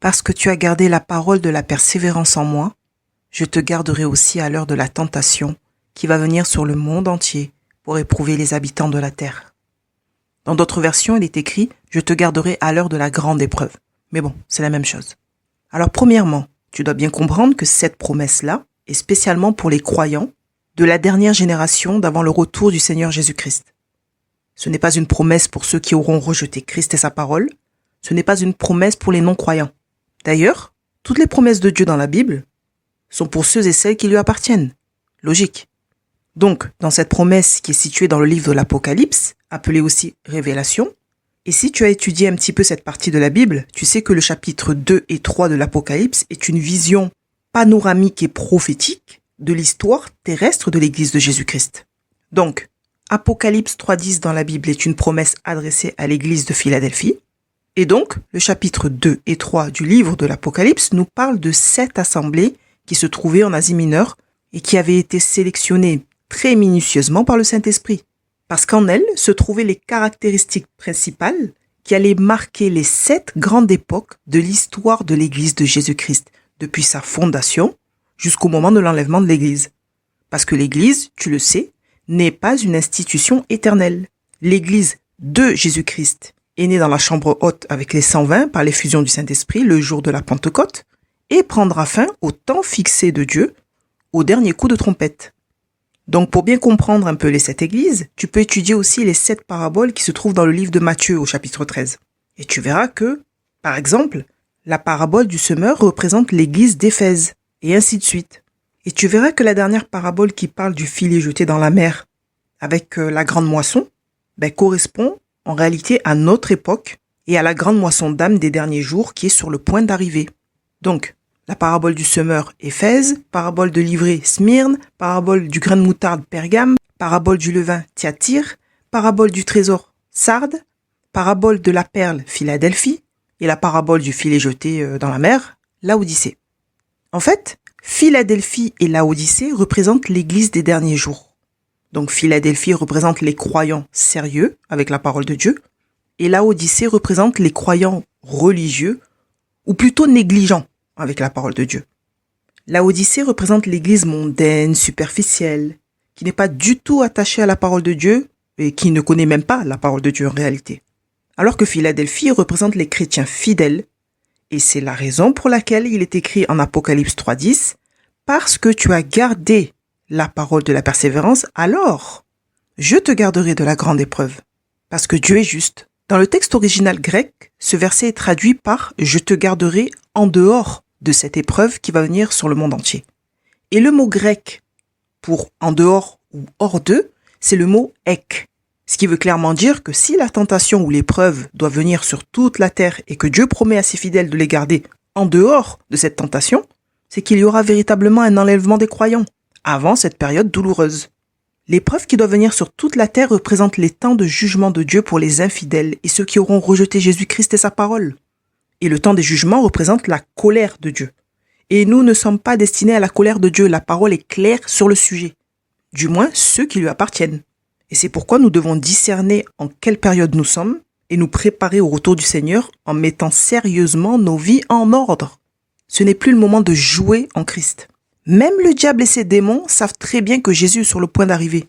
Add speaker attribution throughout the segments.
Speaker 1: Parce que tu as gardé la parole de la persévérance en moi, je te garderai aussi à l'heure de la tentation qui va venir sur le monde entier pour éprouver les habitants de la terre. Dans d'autres versions, il est écrit « Je te garderai à l'heure de la grande épreuve ». Mais bon, c'est la même chose. Alors premièrement, tu dois bien comprendre que cette promesse-là est spécialement pour les croyants de la dernière génération d'avant le retour du Seigneur Jésus-Christ. Ce n'est pas une promesse pour ceux qui auront rejeté Christ et sa parole. Ce n'est pas une promesse pour les non-croyants. D'ailleurs, toutes les promesses de Dieu dans la Bible sont pour ceux et celles qui lui appartiennent. Logique. Donc, dans cette promesse qui est située dans le livre de l'Apocalypse, appelée aussi Révélation, et si tu as étudié un petit peu cette partie de la Bible, tu sais que le chapitre 2 et 3 de l'Apocalypse est une vision panoramique et prophétique de l'histoire terrestre de l'Église de Jésus-Christ. Donc, Apocalypse 3.10 dans la Bible est une promesse adressée à l'Église de Philadelphie. Et donc, le chapitre 2 et 3 du livre de l'Apocalypse nous parle de 7 assemblées qui se trouvaient en Asie mineure et qui avaient été sélectionnées très minutieusement par le Saint-Esprit. Parce qu'en elles se trouvaient les caractéristiques principales qui allaient marquer les 7 grandes époques de l'histoire de l'Église de Jésus-Christ, depuis sa fondation jusqu'au moment de l'enlèvement de l'Église. Parce que l'Église, tu le sais, n'est pas une institution éternelle. L'Église de Jésus-Christ est née dans la chambre haute avec les 120 par l'effusion du Saint-Esprit le jour de la Pentecôte et prendra fin au temps fixé de Dieu, au dernier coup de trompette. Donc pour bien comprendre un peu les 7 églises, tu peux étudier aussi les 7 paraboles qui se trouvent dans le livre de Matthieu au chapitre 13. Et tu verras que, par exemple, la parabole du semeur représente l'église d'Éphèse, et ainsi de suite. Et tu verras que la dernière parabole qui parle du filet jeté dans la mer avec la grande moisson, correspond en réalité à notre époque et à la grande moisson d'âme des derniers jours qui est sur le point d'arriver. Donc, la parabole du semeur Éphèse, parabole de l'ivraie Smyrne, parabole du grain de moutarde Pergame, parabole du levain Thyatire, parabole du trésor Sardes, parabole de la perle Philadelphie et la parabole du filet jeté dans la mer Laodicée. En fait, Philadelphie et Laodicée représentent l'église des derniers jours. Donc Philadelphie représente les croyants sérieux avec la parole de Dieu et Laodicée représente les croyants religieux ou plutôt négligents avec la parole de Dieu. Laodicée représente l'église mondaine, superficielle, qui n'est pas du tout attachée à la parole de Dieu et qui ne connaît même pas la parole de Dieu en réalité. Alors que Philadelphie représente les chrétiens fidèles, et c'est la raison pour laquelle il est écrit en Apocalypse 3.10, parce que tu as gardé la parole de la persévérance, alors je te garderai de la grande épreuve, parce que Dieu est juste. Dans le texte original grec, ce verset est traduit par « je te garderai en dehors » de cette épreuve qui va venir sur le monde entier. Et le mot grec pour en dehors ou hors d'eux, c'est le mot ek. Ce qui veut clairement dire que si la tentation ou l'épreuve doit venir sur toute la terre et que Dieu promet à ses fidèles de les garder en dehors de cette tentation, c'est qu'il y aura véritablement un enlèvement des croyants avant cette période douloureuse. L'épreuve qui doit venir sur toute la terre représente les temps de jugement de Dieu pour les infidèles et ceux qui auront rejeté Jésus-Christ et sa parole. Et le temps des jugements représente la colère de Dieu. Et nous ne sommes pas destinés à la colère de Dieu, la parole est claire sur le sujet. Du moins, ceux qui lui appartiennent. Et c'est pourquoi nous devons discerner en quelle période nous sommes et nous préparer au retour du Seigneur en mettant sérieusement nos vies en ordre. Ce n'est plus le moment de jouer en Christ. Même le diable et ses démons savent très bien que Jésus est sur le point d'arriver.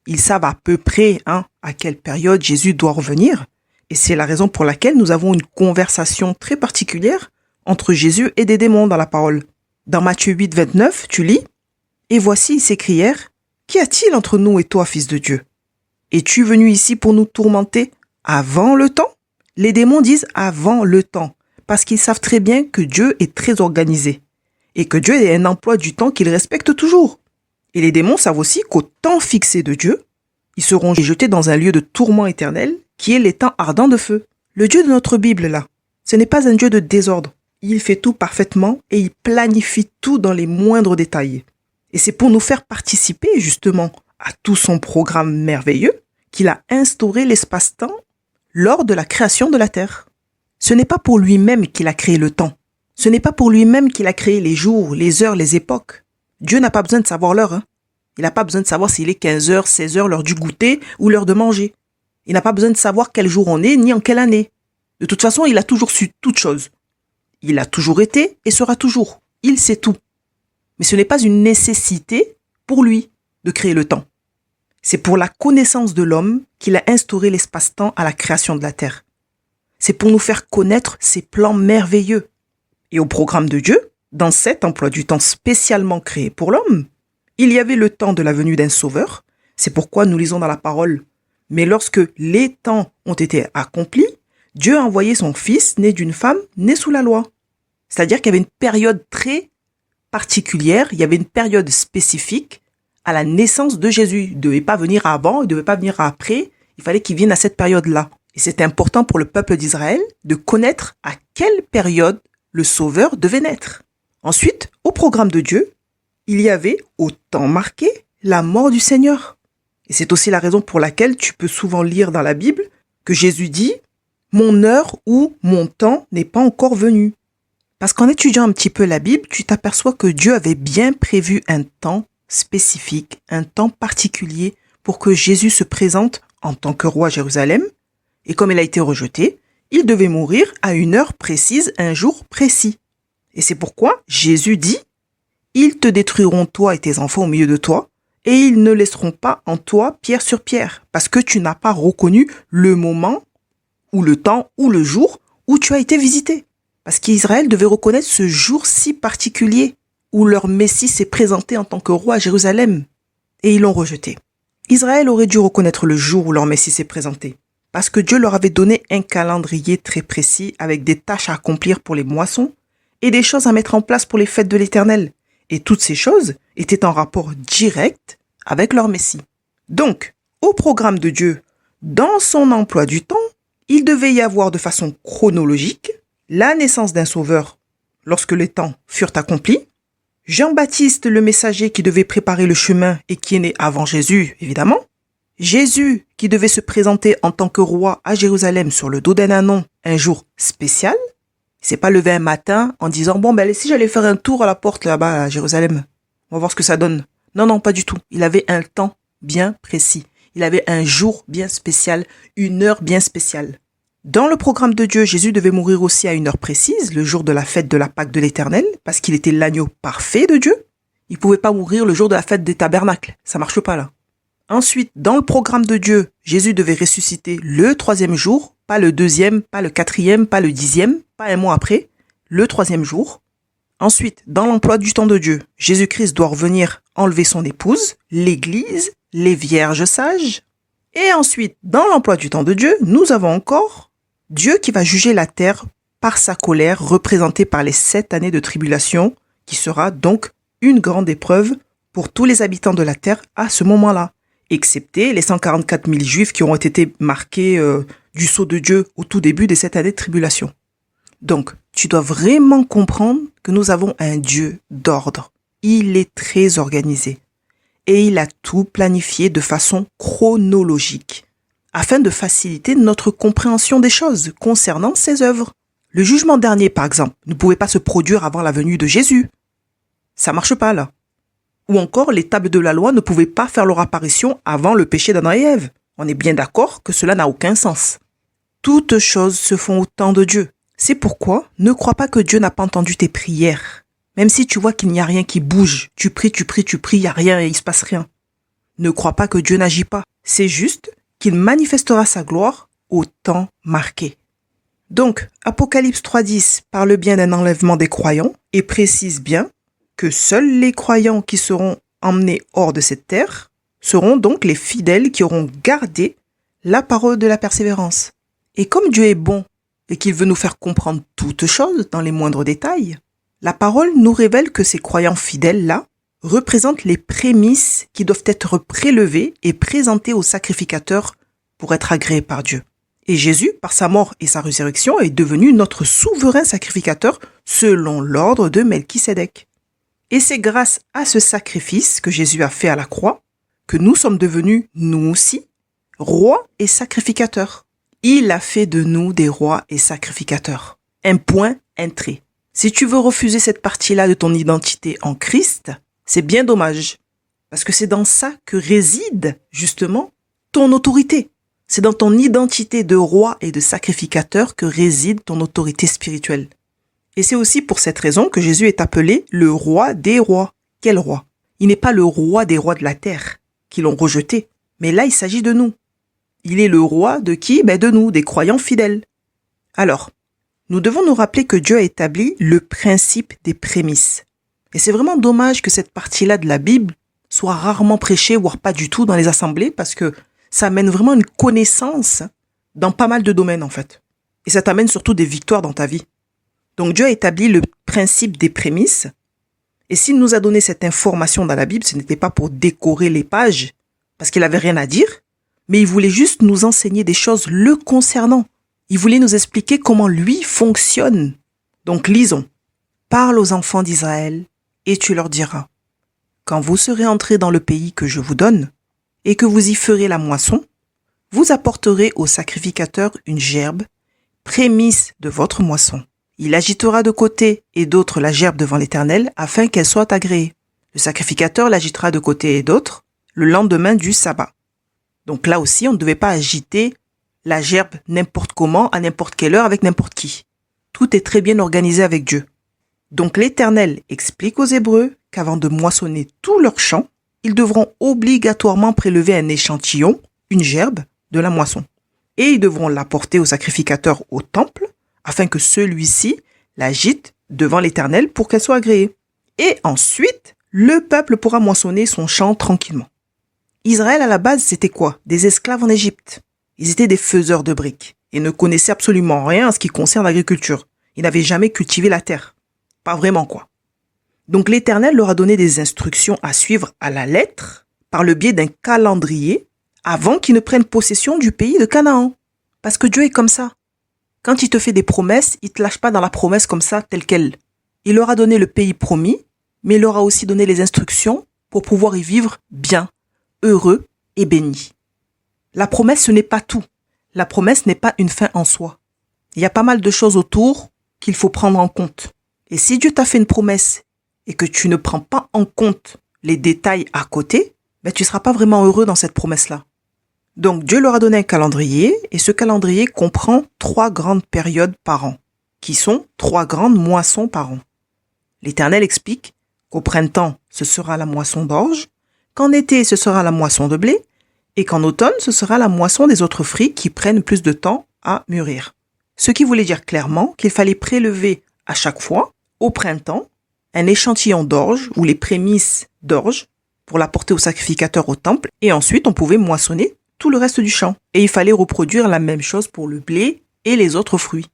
Speaker 1: Ils savent à peu près à quelle période Jésus doit revenir. Et c'est la raison pour laquelle nous avons une conversation très particulière entre Jésus et des démons dans la parole. Dans Matthieu 8, 29, tu lis « Et voici, ils s'écrièrent, qu'y a-t-il entre nous et toi, fils de Dieu ? Es-tu venu ici pour nous tourmenter avant le temps ?» Les démons disent « avant le temps » parce qu'ils savent très bien que Dieu est très organisé et que Dieu a un emploi du temps qu'il respecte toujours. Et les démons savent aussi qu'au temps fixé de Dieu, ils seront jetés dans un lieu de tourment éternel qui est les temps ardents de feu. Le Dieu de notre Bible, là, ce n'est pas un Dieu de désordre. Il fait tout parfaitement et il planifie tout dans les moindres détails. Et c'est pour nous faire participer, justement, à tout son programme merveilleux qu'il a instauré l'espace-temps lors de la création de la Terre. Ce n'est pas pour lui-même qu'il a créé le temps. Ce n'est pas pour lui-même qu'il a créé les jours, les heures, les époques. Dieu n'a pas besoin de savoir l'heure. Il n'a pas besoin de savoir s'il est 15h, 16h, l'heure du goûter ou l'heure de manger. Il n'a pas besoin de savoir quel jour on est ni en quelle année. De toute façon, il a toujours su toutes choses. Il a toujours été et sera toujours. Il sait tout. Mais ce n'est pas une nécessité pour lui de créer le temps. C'est pour la connaissance de l'homme qu'il a instauré l'espace-temps à la création de la terre. C'est pour nous faire connaître ses plans merveilleux. Et au programme de Dieu, dans cet emploi du temps spécialement créé pour l'homme, il y avait le temps de la venue d'un sauveur. C'est pourquoi nous lisons dans la parole. Mais lorsque les temps ont été accomplis, Dieu a envoyé son fils né d'une femme née sous la loi. C'est-à-dire qu'il y avait une période très particulière, il y avait une période spécifique à la naissance de Jésus. Il ne devait pas venir avant, il ne devait pas venir après, il fallait qu'il vienne à cette période-là. Et c'était important pour le peuple d'Israël de connaître à quelle période le Sauveur devait naître. Ensuite, au programme de Dieu, il y avait, au temps marqué, la mort du Seigneur. Et c'est aussi la raison pour laquelle tu peux souvent lire dans la Bible que Jésus dit « Mon heure ou mon temps n'est pas encore venu ». Parce qu'en étudiant un petit peu la Bible, tu t'aperçois que Dieu avait bien prévu un temps spécifique, un temps particulier pour que Jésus se présente en tant que roi à Jérusalem. Et comme il a été rejeté, il devait mourir à une heure précise, un jour précis. Et c'est pourquoi Jésus dit « Ils te détruiront toi et tes enfants au milieu de toi, et ils ne laisseront pas en toi pierre sur pierre, parce que tu n'as pas reconnu le moment, ou le temps, ou le jour où tu as été visité. » Parce qu'Israël devait reconnaître ce jour si particulier où leur Messie s'est présenté en tant que roi à Jérusalem. Et ils l'ont rejeté. Israël aurait dû reconnaître le jour où leur Messie s'est présenté. Parce que Dieu leur avait donné un calendrier très précis avec des tâches à accomplir pour les moissons et des choses à mettre en place pour les fêtes de l'Éternel. Et toutes ces choses étaient en rapport direct avec leur Messie. Donc, au programme de Dieu, dans son emploi du temps, il devait y avoir de façon chronologique la naissance d'un sauveur lorsque les temps furent accomplis, Jean-Baptiste le messager qui devait préparer le chemin et qui est né avant Jésus, évidemment, Jésus qui devait se présenter en tant que roi à Jérusalem sur le dos d'un ânon un jour spécial. Il s'est pas levé un matin en disant « Bon, si j'allais faire un tour à la porte là-bas à Jérusalem, on va voir ce que ça donne. » Non, pas du tout. Il avait un temps bien précis. Il avait un jour bien spécial, une heure bien spéciale. Dans le programme de Dieu, Jésus devait mourir aussi à une heure précise, le jour de la fête de la Pâque de l'Éternel, parce qu'il était l'agneau parfait de Dieu. Il ne pouvait pas mourir le jour de la fête des tabernacles. Ça marche pas là. Ensuite, dans le programme de Dieu, Jésus devait ressusciter le 3e jour, pas le 2e, pas le 4e, pas le 10e, pas un mois après, le 3e jour. Ensuite, dans l'emploi du temps de Dieu, Jésus-Christ doit revenir enlever son épouse, l'Église, les vierges sages. Et ensuite, dans l'emploi du temps de Dieu, nous avons encore Dieu qui va juger la terre par sa colère représentée par les 7 années de tribulation, qui sera donc une grande épreuve pour tous les habitants de la terre à ce moment-là, excepté les 144 000 juifs qui auront été marqués du sceau de Dieu au tout début des 7 années de tribulation. Donc, tu dois vraiment comprendre que nous avons un Dieu d'ordre. Il est très organisé et il a tout planifié de façon chronologique, afin de faciliter notre compréhension des choses concernant ses œuvres. Le jugement dernier, par exemple, ne pouvait pas se produire avant la venue de Jésus. Ça marche pas, là. Ou encore, les tables de la loi ne pouvaient pas faire leur apparition avant le péché d'Adam et Ève. On est bien d'accord que cela n'a aucun sens. Toutes choses se font au temps de Dieu. C'est pourquoi ne crois pas que Dieu n'a pas entendu tes prières. Même si tu vois qu'il n'y a rien qui bouge, tu pries, il n'y a rien et il se passe rien. Ne crois pas que Dieu n'agit pas. C'est juste qu'il manifestera sa gloire au temps marqué. Donc, Apocalypse 3.10 parle bien d'un enlèvement des croyants et précise bien que seuls les croyants qui seront emmenés hors de cette terre seront donc les fidèles qui auront gardé la parole de la persévérance. Et comme Dieu est bon et qu'il veut nous faire comprendre toutes choses dans les moindres détails, la parole nous révèle que ces croyants fidèles-là représentent les prémices qui doivent être prélevées et présentées au sacrificateur pour être agréés par Dieu. Et Jésus, par sa mort et sa résurrection, est devenu notre souverain sacrificateur selon l'ordre de Melchisédek. Et c'est grâce à ce sacrifice que Jésus a fait à la croix que nous sommes devenus, nous aussi, rois et sacrificateurs. Il a fait de nous des rois et sacrificateurs. Un point, un trait. Si tu veux refuser cette partie-là de ton identité en Christ, c'est bien dommage. Parce que c'est dans ça que réside, justement, ton autorité. C'est dans ton identité de roi et de sacrificateur que réside ton autorité spirituelle. Et c'est aussi pour cette raison que Jésus est appelé le roi des rois. Quel roi? Il n'est pas le roi des rois de la terre, qui l'ont rejeté. Mais là, il s'agit de nous. Il est le roi de qui? De nous, des croyants fidèles. Alors, nous devons nous rappeler que Dieu a établi le principe des prémices. Et c'est vraiment dommage que cette partie-là de la Bible soit rarement prêchée, voire pas du tout dans les assemblées, parce que ça amène vraiment une connaissance dans pas mal de domaines en fait. Et ça t'amène surtout des victoires dans ta vie. Donc Dieu a établi le principe des prémices. Et s'il nous a donné cette information dans la Bible, ce n'était pas pour décorer les pages, parce qu'il n'avait rien à dire, mais il voulait juste nous enseigner des choses le concernant. Il voulait nous expliquer comment lui fonctionne. Donc lisons. Parle aux enfants d'Israël et tu leur diras, quand vous serez entrés dans le pays que je vous donne et que vous y ferez la moisson, vous apporterez au sacrificateur une gerbe, prémisse de votre moisson. Il agitera de côté et d'autre la gerbe devant l'Éternel afin qu'elle soit agréée. Le sacrificateur l'agitera de côté et d'autre le lendemain du sabbat. Donc là aussi, on ne devait pas agiter la gerbe n'importe comment, à n'importe quelle heure, avec n'importe qui. Tout est très bien organisé avec Dieu. Donc l'Éternel explique aux Hébreux qu'avant de moissonner tout leur champ, ils devront obligatoirement prélever un échantillon, une gerbe, de la moisson. Et ils devront l'apporter au sacrificateur au temple, afin que celui-ci l'agite devant l'Éternel pour qu'elle soit agréée. Et ensuite, le peuple pourra moissonner son champ tranquillement. Israël, à la base, c'était quoi? Des esclaves en Égypte. Ils étaient des faiseurs de briques et ne connaissaient absolument rien en ce qui concerne l'agriculture. Ils n'avaient jamais cultivé la terre. Pas vraiment, quoi. Donc l'Éternel leur a donné des instructions à suivre à la lettre par le biais d'un calendrier avant qu'ils ne prennent possession du pays de Canaan. Parce que Dieu est comme ça. Quand il te fait des promesses, il ne te lâche pas dans la promesse comme ça, telle qu'elle. Il leur a donné le pays promis, mais il leur a aussi donné les instructions pour pouvoir y vivre bien, heureux et béni. La promesse, ce n'est pas tout. La promesse n'est pas une fin en soi. Il y a pas mal de choses autour qu'il faut prendre en compte. Et si Dieu t'a fait une promesse et que tu ne prends pas en compte les détails à côté, tu ne seras pas vraiment heureux dans cette promesse-là. Donc Dieu leur a donné un calendrier et ce calendrier comprend 3 grandes périodes par an, qui sont 3 grandes moissons par an. L'Éternel explique qu'au printemps, ce sera la moisson d'orge, qu'en été, ce sera la moisson de blé, et qu'en automne, ce sera la moisson des autres fruits qui prennent plus de temps à mûrir. Ce qui voulait dire clairement qu'il fallait prélever à chaque fois, au printemps, un échantillon d'orge ou les prémices d'orge pour l'apporter au sacrificateur au temple, et ensuite on pouvait moissonner tout le reste du champ. Et il fallait reproduire la même chose pour le blé et les autres fruits.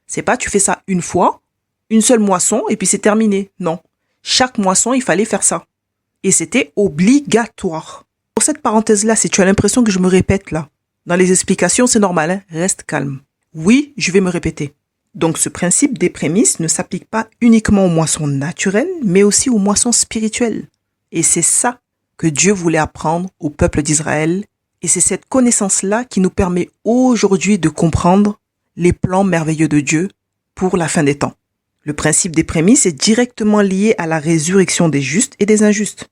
Speaker 1: C'est pas tu fais ça une fois, une seule moisson et puis c'est terminé. Non. Chaque moisson, il fallait faire ça. Et c'était obligatoire. Pour cette parenthèse-là, si tu as l'impression que je me répète là, dans les explications, c'est normal, hein? Reste calme. Oui, je vais me répéter. Donc ce principe des prémices ne s'applique pas uniquement aux moissons naturelles, mais aussi aux moissons spirituelles. Et c'est ça que Dieu voulait apprendre au peuple d'Israël. Et c'est cette connaissance-là qui nous permet aujourd'hui de comprendre les plans merveilleux de Dieu pour la fin des temps. Le principe des prémices est directement lié à la résurrection des justes et des injustes.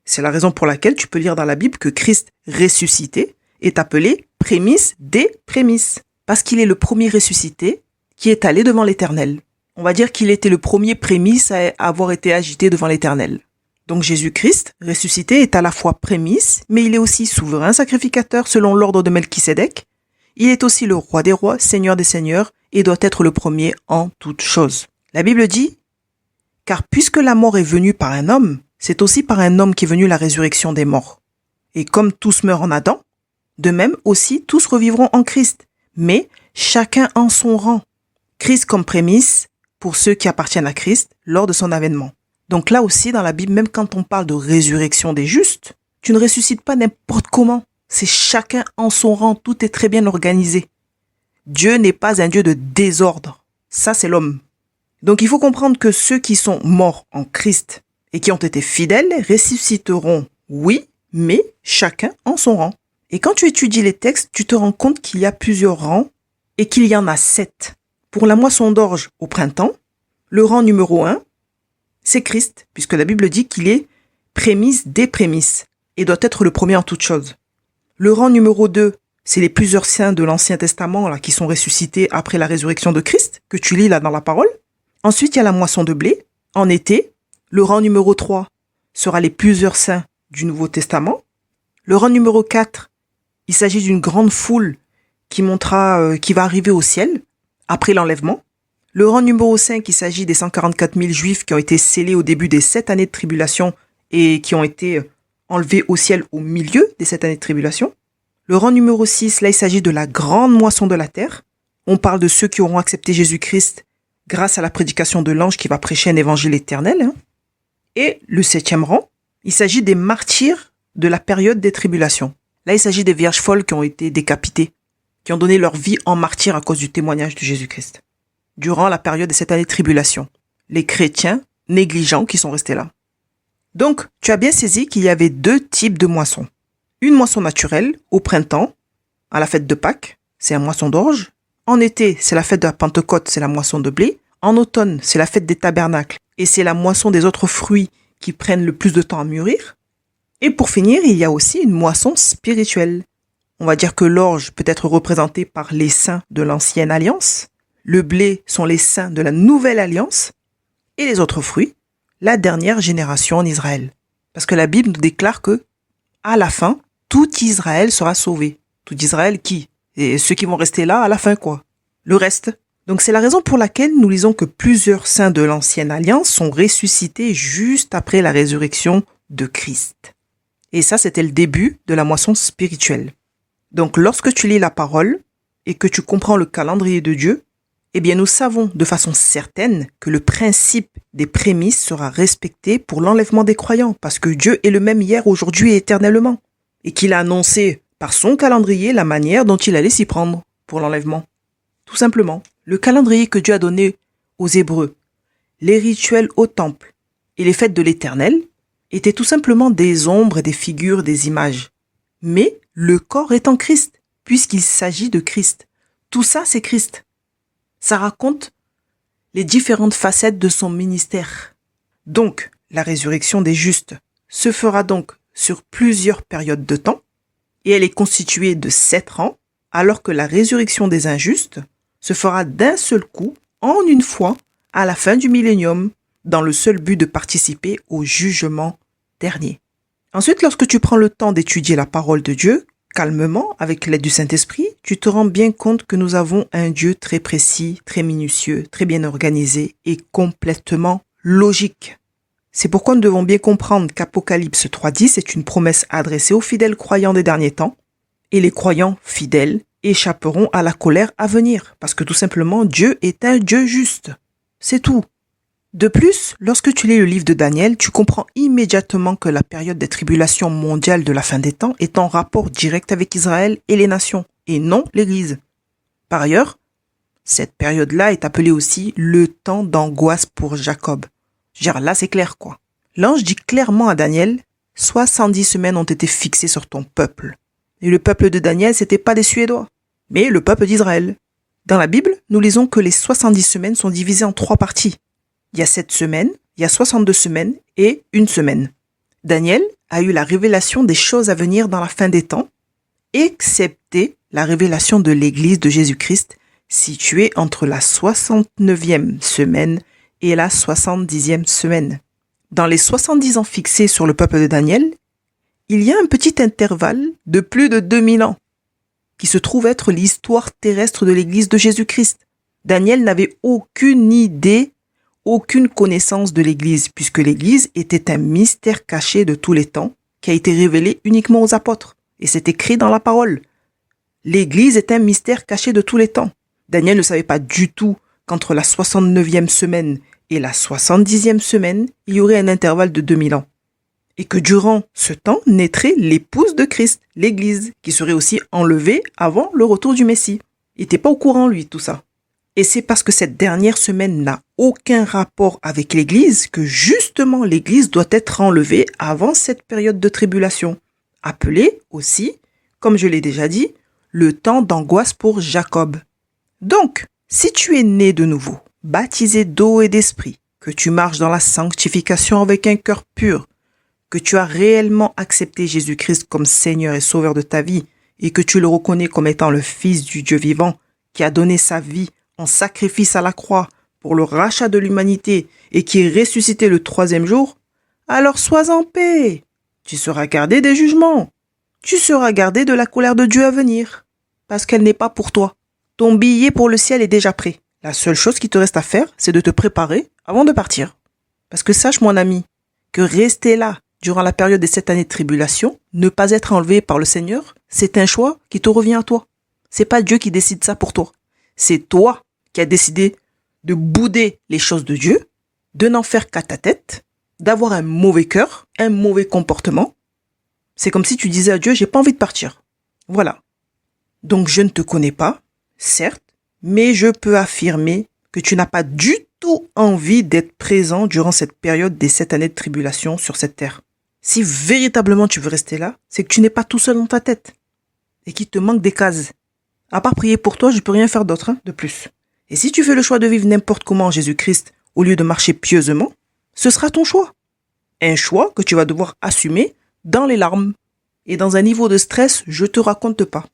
Speaker 1: C'est la raison pour laquelle tu peux lire dans la Bible que Christ ressuscité est appelé prémisse des prémices. Parce qu'il est le premier ressuscité qui est allé devant l'Éternel. On va dire qu'il était le premier prémisse à avoir été agité devant l'Éternel. Donc Jésus-Christ, ressuscité, est à la fois prémisse, mais il est aussi souverain sacrificateur selon l'ordre de Melchisédek. Il est aussi le roi des rois, seigneur des seigneurs, et doit être le premier en toutes choses. La Bible dit, « Car puisque la mort est venue par un homme, c'est aussi par un homme qu'est venue la résurrection des morts. Et comme tous meurent en Adam, de même aussi tous revivront en Christ, mais chacun en son rang. Christ comme prémisse pour ceux qui appartiennent à Christ lors de son avènement. » Donc là aussi, dans la Bible, même quand on parle de résurrection des justes, tu ne ressuscites pas n'importe comment. C'est chacun en son rang, tout est très bien organisé. Dieu n'est pas un Dieu de désordre. Ça, c'est l'homme. Donc il faut comprendre que ceux qui sont morts en Christ et qui ont été fidèles ressusciteront, oui, mais chacun en son rang. Et quand tu étudies les textes, tu te rends compte qu'il y a plusieurs rangs et qu'il y en a 7. Pour la moisson d'orge au printemps, le rang numéro 1, c'est Christ, puisque la Bible dit qu'il est prémisse des prémices et doit être le premier en toutes choses. Le rang numéro 2, c'est les plusieurs saints de l'Ancien Testament là, qui sont ressuscités après la résurrection de Christ, que tu lis là dans la parole. Ensuite, il y a la moisson de blé. En été, le rang numéro 3 sera les plusieurs saints du Nouveau Testament. Le rang numéro 4, il s'agit d'une grande foule qui va arriver au ciel après l'enlèvement. Le rang numéro 5, il s'agit des 144 000 juifs qui ont été scellés au début des 7 années de tribulation et qui ont été enlevés au ciel au milieu des 7 années de tribulation. Le rang numéro 6, là, il s'agit de la grande moisson de la terre. On parle de ceux qui auront accepté Jésus-Christ grâce à la prédication de l'ange qui va prêcher un évangile éternel. Et le 7e rang, il s'agit des martyrs de la période des tribulations. Là, il s'agit des vierges folles qui ont été décapitées, qui ont donné leur vie en martyr à cause du témoignage de Jésus-Christ. Durant la période de cette année de tribulation, les chrétiens négligents qui sont restés là. Donc, tu as bien saisi qu'il y avait 2 types de moissons. Une moisson naturelle, au printemps, à la fête de Pâques, c'est la moisson d'orge. En été, c'est la fête de la Pentecôte, c'est la moisson de blé. En automne, c'est la fête des tabernacles, et c'est la moisson des autres fruits qui prennent le plus de temps à mûrir. Et pour finir, il y a aussi une moisson spirituelle. On va dire que l'orge peut être représentée par les saints de l'ancienne alliance, le blé sont les saints de la nouvelle alliance, et les autres fruits, la dernière génération en Israël. Parce que la Bible nous déclare que, à la fin, tout Israël sera sauvé. Tout Israël qui? Et ceux qui vont rester là à la fin quoi? Le reste. Donc c'est la raison pour laquelle nous lisons que plusieurs saints de l'ancienne alliance sont ressuscités juste après la résurrection de Christ. Et ça, c'était le début de la moisson spirituelle. Donc lorsque tu lis la parole et que tu comprends le calendrier de Dieu, eh bien nous savons de façon certaine que le principe des prémices sera respecté pour l'enlèvement des croyants, parce que Dieu est le même hier, aujourd'hui et éternellement, et qu'il a annoncé par son calendrier la manière dont il allait s'y prendre pour l'enlèvement. Tout simplement, le calendrier que Dieu a donné aux Hébreux, les rituels au temple et les fêtes de l'Éternel étaient tout simplement des ombres et des figures, des images. Mais le corps est en Christ, puisqu'il s'agit de Christ. Tout ça, c'est Christ. Ça raconte les différentes facettes de son ministère. Donc, la résurrection des justes se fera donc sur plusieurs périodes de temps, et elle est constituée de 7 rangs, alors que la résurrection des injustes se fera d'un seul coup, en une fois, à la fin du millénium, dans le seul but de participer au jugement dernier. Ensuite, lorsque tu prends le temps d'étudier la parole de Dieu, calmement, avec l'aide du Saint-Esprit, tu te rends bien compte que nous avons un Dieu très précis, très minutieux, très bien organisé et complètement logique. C'est pourquoi nous devons bien comprendre qu'Apocalypse 3.10 est une promesse adressée aux fidèles croyants des derniers temps, et les croyants fidèles échapperont à la colère à venir, parce que tout simplement, Dieu est un Dieu juste. C'est tout. De plus, lorsque tu lis le livre de Daniel, tu comprends immédiatement que la période des tribulations mondiales de la fin des temps est en rapport direct avec Israël et les nations, et non l'Église. Par ailleurs, cette période-là est appelée aussi le temps d'angoisse pour Jacob. Genre là, c'est clair quoi. L'ange dit clairement à Daniel, 70 semaines ont été fixées sur ton peuple. Et le peuple de Daniel, c'était pas des Suédois, mais le peuple d'Israël. Dans la Bible, nous lisons que les 70 semaines sont divisées en 3 parties. Il y a 7 semaines, il y a 62 semaines et 1 semaine. Daniel a eu la révélation des choses à venir dans la fin des temps, excepté la révélation de l'Église de Jésus-Christ, située entre la 69e semaine et la 70e semaine. Dans les 70 ans fixés sur le peuple de Daniel, il y a un petit intervalle de plus de 2000 ans, qui se trouve être l'histoire terrestre de l'Église de Jésus-Christ. Daniel n'avait aucune idée, aucune connaissance de l'Église, puisque l'Église était un mystère caché de tous les temps, qui a été révélé uniquement aux apôtres. Et c'est écrit dans la parole. L'Église est un mystère caché de tous les temps. Daniel ne savait pas du tout qu'entre la 69e semaine et la 70e semaine, il y aurait un intervalle de 2000 ans. Et que durant ce temps naîtrait l'épouse de Christ, l'Église, qui serait aussi enlevée avant le retour du Messie. Il n'était pas au courant, lui, tout ça. Et c'est parce que cette dernière semaine n'a aucun rapport avec l'Église que justement l'Église doit être enlevée avant cette période de tribulation, appelée aussi, comme je l'ai déjà dit, le temps d'angoisse pour Jacob. Donc, si tu es né de nouveau, baptisé d'eau et d'esprit, que tu marches dans la sanctification avec un cœur pur, que tu as réellement accepté Jésus-Christ comme Seigneur et Sauveur de ta vie et que tu le reconnais comme étant le Fils du Dieu vivant qui a donné sa vie en sacrifice à la croix pour le rachat de l'humanité et qui est ressuscité le troisième jour, alors sois en paix. Tu seras gardé des jugements. Tu seras gardé de la colère de Dieu à venir, parce qu'elle n'est pas pour toi. Ton billet pour le ciel est déjà prêt. La seule chose qui te reste à faire, c'est de te préparer avant de partir. Parce que sache, mon ami, que rester là, durant la période des 7 années de tribulation, ne pas être enlevé par le Seigneur, c'est un choix qui te revient à toi. C'est pas Dieu qui décide ça pour toi. C'est toi qui as décidé de bouder les choses de Dieu, de n'en faire qu'à ta tête, d'avoir un mauvais cœur, un mauvais comportement. C'est comme si tu disais à Dieu, j'ai pas envie de partir. Voilà. Donc je ne te connais pas, certes, mais je peux affirmer que tu n'as pas du tout envie d'être présent durant cette période des 7 années de tribulation sur cette terre. Si véritablement tu veux rester là, c'est que tu n'es pas tout seul dans ta tête et qu'il te manque des cases. À part prier pour toi, je peux rien faire d'autre, de plus. Et si tu fais le choix de vivre n'importe comment en Jésus-Christ au lieu de marcher pieusement, ce sera ton choix. Un choix que tu vas devoir assumer dans les larmes. Et dans un niveau de stress, je te raconte pas.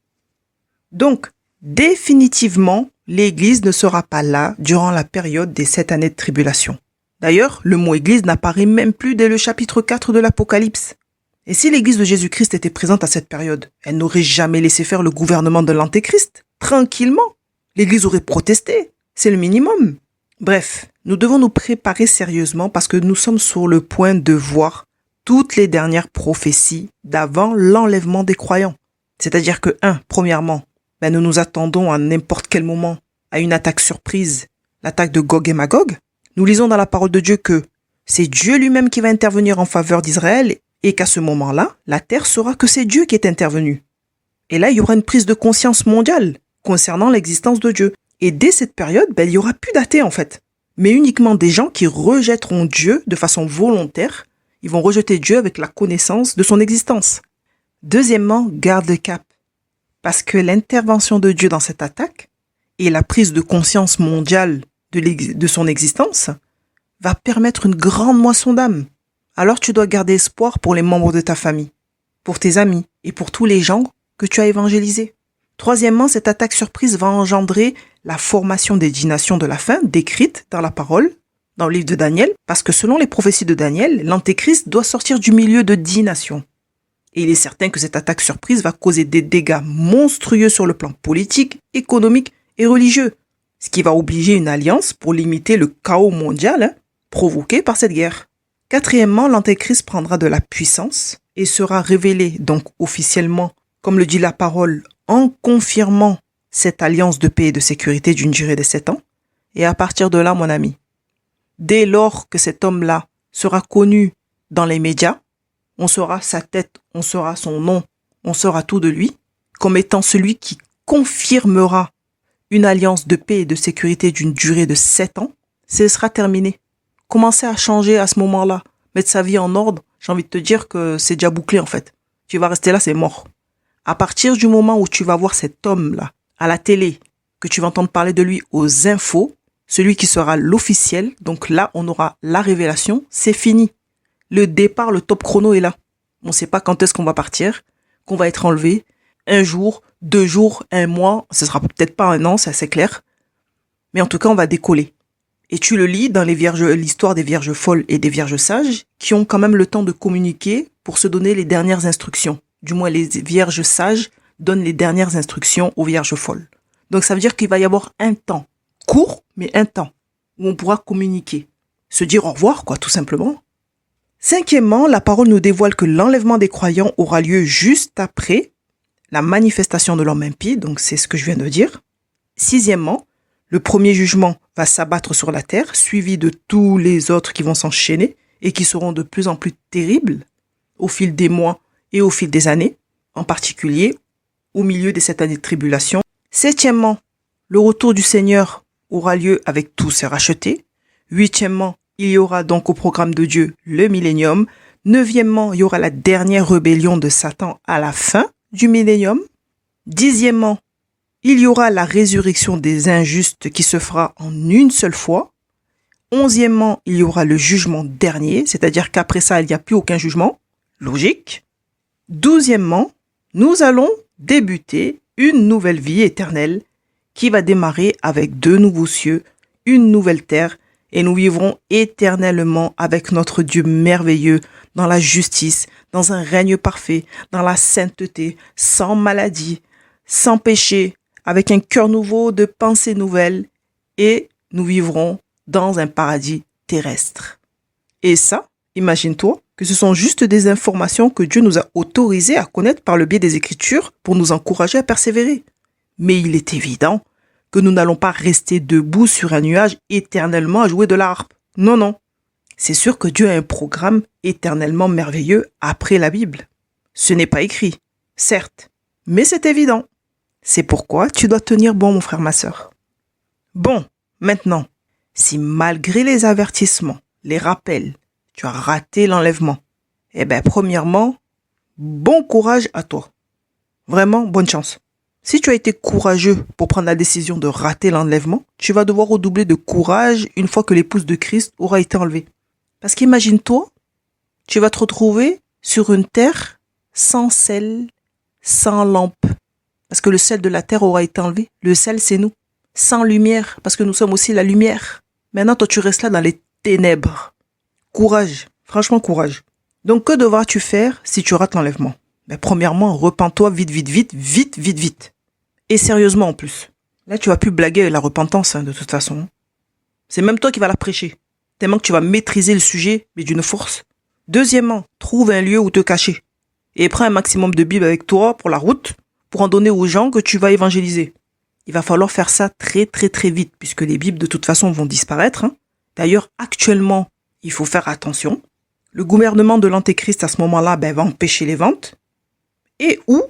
Speaker 1: Donc, définitivement, l'Église ne sera pas là durant la période des 7 années de tribulation. D'ailleurs, le mot Église n'apparaît même plus dès le chapitre 4 de l'Apocalypse. Et si l'Église de Jésus-Christ était présente à cette période, elle n'aurait jamais laissé faire le gouvernement de l'Antéchrist. Tranquillement. L'Église aurait protesté. C'est le minimum. Bref, nous devons nous préparer sérieusement parce que nous sommes sur le point de voir toutes les dernières prophéties d'avant l'enlèvement des croyants. C'est-à-dire que, premièrement, nous nous attendons à n'importe quel moment à une attaque surprise, l'attaque de Gog et Magog. Nous lisons dans la parole de Dieu que c'est Dieu lui-même qui va intervenir en faveur d'Israël et qu'à ce moment-là, la terre saura que c'est Dieu qui est intervenu. Et là, il y aura une prise de conscience mondiale concernant l'existence de Dieu. Et dès cette période, il n'y aura plus d'athées en fait, mais uniquement des gens qui rejetteront Dieu de façon volontaire. Ils vont rejeter Dieu avec la connaissance de son existence. Deuxièmement, garde le cap. Parce que l'intervention de Dieu dans cette attaque et la prise de conscience mondiale de son existence va permettre une grande moisson d'âmes. Alors tu dois garder espoir pour les membres de ta famille, pour tes amis et pour tous les gens que tu as évangélisés. Troisièmement, cette attaque surprise va engendrer la formation des 10 nations de la fin décrite dans la parole, dans le livre de Daniel, parce que selon les prophéties de Daniel, l'Antéchrist doit sortir du milieu de 10 nations. Et il est certain que cette attaque surprise va causer des dégâts monstrueux sur le plan politique, économique et religieux, ce qui va obliger une alliance pour limiter le chaos mondial provoqué par cette guerre. Quatrièmement, l'Antéchrist prendra de la puissance et sera révélé donc officiellement, comme le dit la parole, en confirmant cette alliance de paix et de sécurité d'une durée de 7 ans. Et à partir de là, mon ami, dès lors que cet homme-là sera connu dans les médias, on saura sa tête, on saura son nom, on saura tout de lui, comme étant celui qui confirmera une alliance de paix et de sécurité d'une durée de 7 ans, ce sera terminé. Commencer à changer à ce moment-là, mettre sa vie en ordre, j'ai envie de te dire que c'est déjà bouclé en fait. Tu vas rester là, c'est mort. À partir du moment où tu vas voir cet homme-là à la télé, que tu vas entendre parler de lui aux infos, celui qui sera l'officiel, donc là on aura la révélation, c'est fini. Le départ, le top chrono est là. On ne sait pas quand est-ce qu'on va partir, qu'on va être enlevé. 1 jour, 2 jours, 1 mois, ce sera peut-être pas 1 an, ça c'est clair. Mais en tout cas, on va décoller. Et tu le lis dans l'histoire des vierges folles et des vierges sages qui ont quand même le temps de communiquer pour se donner les dernières instructions. Du moins, les vierges sages donnent les dernières instructions aux vierges folles. Donc ça veut dire qu'il va y avoir un temps, court, mais un temps, où on pourra communiquer. Se dire au revoir, quoi, tout simplement. Cinquièmement, la parole nous dévoile que l'enlèvement des croyants aura lieu juste après la manifestation de l'homme impie, donc c'est ce que je viens de dire. Sixièmement, le premier jugement va s'abattre sur la terre, suivi de tous les autres qui vont s'enchaîner et qui seront de plus en plus terribles au fil des mois et au fil des années, en particulier au milieu des 7 années de tribulation. Septièmement, le retour du Seigneur aura lieu avec tous ses rachetés. Huitièmement, il y aura donc au programme de Dieu le millénium. Neuvièmement, il y aura la dernière rébellion de Satan à la fin du millénium. Dixièmement, il y aura la résurrection des injustes qui se fera en une seule fois. Onzièmement, il y aura le jugement dernier, c'est-à-dire qu'après ça, il n'y a plus aucun jugement. Logique. Douzièmement, nous allons débuter une nouvelle vie éternelle qui va démarrer avec 2 nouveaux cieux une nouvelle terre et nous vivrons éternellement avec notre Dieu merveilleux dans la justice, dans un règne parfait, dans la sainteté, sans maladie, sans péché, avec un cœur nouveau, de pensées nouvelles, et nous vivrons dans un paradis terrestre. Et ça, imagine-toi que ce sont juste des informations que Dieu nous a autorisées à connaître par le biais des Écritures pour nous encourager à persévérer. Mais il est évident que nous n'allons pas rester debout sur un nuage éternellement à jouer de la harpe. Non, non. C'est sûr que Dieu a un programme éternellement merveilleux après la Bible. Ce n'est pas écrit, certes, mais c'est évident. C'est pourquoi tu dois tenir bon, mon frère, ma sœur. Bon, maintenant, si malgré les avertissements, les rappels, tu as raté l'enlèvement, premièrement, bon courage à toi. Vraiment, bonne chance. Si tu as été courageux pour prendre la décision de rater l'enlèvement, tu vas devoir redoubler de courage une fois que l'épouse de Christ aura été enlevée. Parce qu'imagine-toi, tu vas te retrouver sur une terre sans sel, sans lampe. Parce que le sel de la terre aura été enlevé. Le sel, c'est nous. Sans lumière, parce que nous sommes aussi la lumière. Maintenant, toi, tu restes là dans les ténèbres. Courage, franchement courage. Donc, que devras-tu faire si tu rates l'enlèvement? Premièrement, repens-toi vite. Et sérieusement en plus. Là, tu vas plus blaguer avec la repentance, de toute façon. C'est même toi qui vas la prêcher. Tellement que tu vas maîtriser le sujet, mais d'une force. Deuxièmement, trouve un lieu où te cacher. Et prends un maximum de Bible avec toi pour la route, pour en donner aux gens que tu vas évangéliser. Il va falloir faire ça très vite, puisque les Bibles de toute façon vont disparaître. D'ailleurs, actuellement, il faut faire attention. Le gouvernement de l'Antéchrist à ce moment-là va empêcher les ventes. Et ou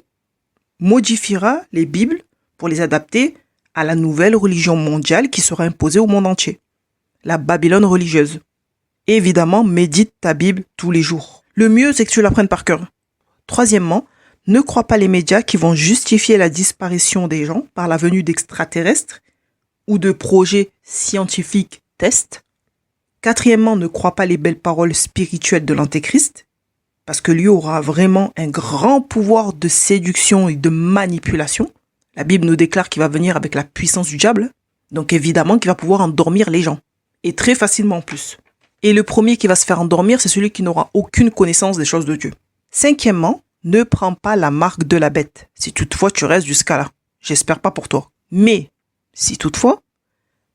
Speaker 1: modifiera les Bibles pour les adapter à la nouvelle religion mondiale qui sera imposée au monde entier, la Babylone religieuse. Et évidemment, médite ta Bible tous les jours. Le mieux, c'est que tu l'apprennes par cœur. Troisièmement, ne crois pas les médias qui vont justifier la disparition des gens par la venue d'extraterrestres ou de projets scientifiques tests. Quatrièmement, ne crois pas les belles paroles spirituelles de l'Antéchrist, parce que lui aura vraiment un grand pouvoir de séduction et de manipulation. La Bible nous déclare qu'il va venir avec la puissance du diable, donc évidemment qu'il va pouvoir endormir les gens, et très facilement en plus. Et le premier qui va se faire endormir, c'est celui qui n'aura aucune connaissance des choses de Dieu. Cinquièmement, ne prends pas la marque de la bête, si toutefois tu restes jusqu'à là. J'espère pas pour toi. Mais, si toutefois,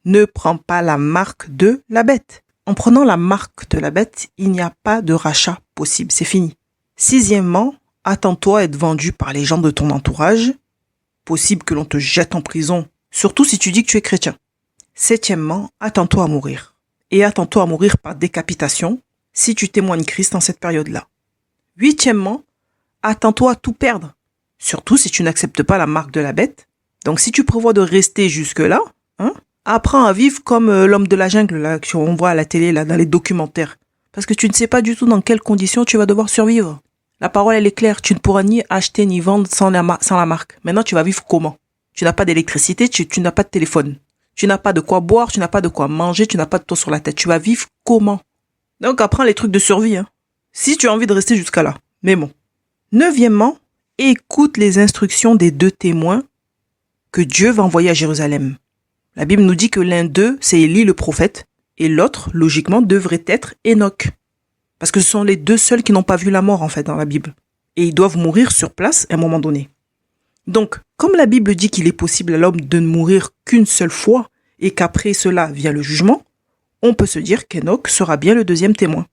Speaker 1: ne prends pas la marque de la bête. En prenant la marque de la bête, il n'y a pas de rachat possible, c'est fini. Sixièmement, attends-toi à être vendu par les gens de ton entourage. Possible que l'on te jette en prison, surtout si tu dis que tu es chrétien. Septièmement, attends-toi à mourir. Et attends-toi à mourir par décapitation si tu témoignes Christ en cette période-là. Huitièmement, attends-toi à tout perdre, surtout si tu n'acceptes pas la marque de la bête. Donc si tu prévois de rester jusque-là, apprends à vivre comme l'homme de la jungle là qu'on voit à la télé, là, dans les documentaires. Parce que tu ne sais pas du tout dans quelles conditions tu vas devoir survivre. La parole, elle est claire. Tu ne pourras ni acheter ni vendre sans la marque. Maintenant, tu vas vivre comment? Tu n'as pas d'électricité, tu n'as pas de téléphone. Tu n'as pas de quoi boire, tu n'as pas de quoi manger, tu n'as pas de toit sur la tête. Tu vas vivre comment? Donc, apprends les trucs de survie, si tu as envie de rester jusqu'à là. Mais bon. Neuvièmement, écoute les instructions des 2 témoins que Dieu va envoyer à Jérusalem. La Bible nous dit que l'un d'eux, c'est Élie le prophète, et l'autre, logiquement, devrait être Enoch. Parce que ce sont les 2 seuls qui n'ont pas vu la mort, en fait, dans la Bible. Et ils doivent mourir sur place à un moment donné. Donc, comme la Bible dit qu'il est possible à l'homme de ne mourir qu'une seule fois, et qu'après cela vient le jugement, on peut se dire qu'Enoch sera bien le 2e témoin.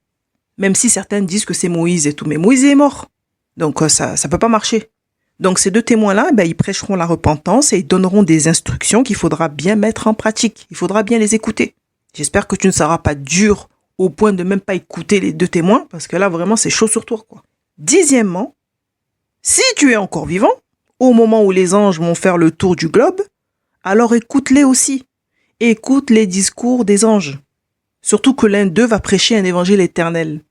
Speaker 1: Même si certains disent que c'est Moïse et tout, mais Moïse est mort. Donc, ça peut pas marcher. Donc ces 2 témoins-là, ils prêcheront la repentance et ils donneront des instructions qu'il faudra bien mettre en pratique. Il faudra bien les écouter. J'espère que tu ne seras pas dur au point de même pas écouter les 2 témoins, parce que là, vraiment, c'est chaud sur toi, quoi. Dixièmement, si tu es encore vivant, au moment où les anges vont faire le tour du globe, alors écoute-les aussi. Écoute les discours des anges. Surtout que l'un d'eux va prêcher un évangile éternel.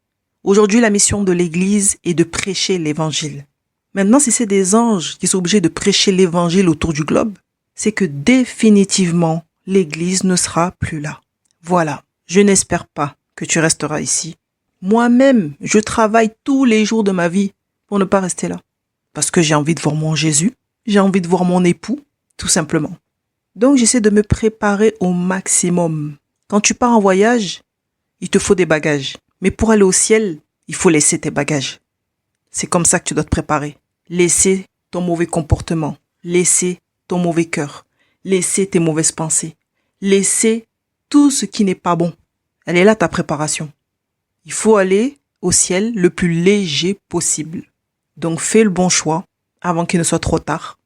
Speaker 1: Aujourd'hui, la mission de l'Église est de prêcher l'évangile. Maintenant, si c'est des anges qui sont obligés de prêcher l'évangile autour du globe, c'est que définitivement, l'Église ne sera plus là. Voilà, je n'espère pas que tu resteras ici. Moi-même, je travaille tous les jours de ma vie pour ne pas rester là. Parce que j'ai envie de voir mon Jésus, j'ai envie de voir mon époux, tout simplement. Donc, j'essaie de me préparer au maximum. Quand tu pars en voyage, il te faut des bagages. Mais pour aller au ciel, il faut laisser tes bagages. C'est comme ça que tu dois te préparer. Laisser ton mauvais comportement. Laisser ton mauvais cœur. Laisser tes mauvaises pensées. Laisser tout ce qui n'est pas bon. Elle est là ta préparation. Il faut aller au ciel le plus léger possible. Donc fais le bon choix avant qu'il ne soit trop tard.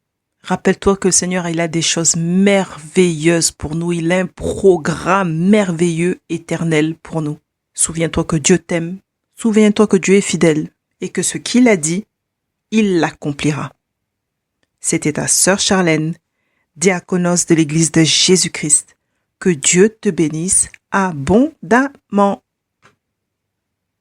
Speaker 1: Rappelle-toi que le Seigneur, il a des choses merveilleuses pour nous. Il a un programme merveilleux, éternel pour nous. Souviens-toi que Dieu t'aime. Souviens-toi que Dieu est fidèle et que ce qu'il a dit, il l'accomplira. C'était ta sœur Charlène, diaconos de l'Église de Jésus-Christ. Que Dieu te bénisse abondamment.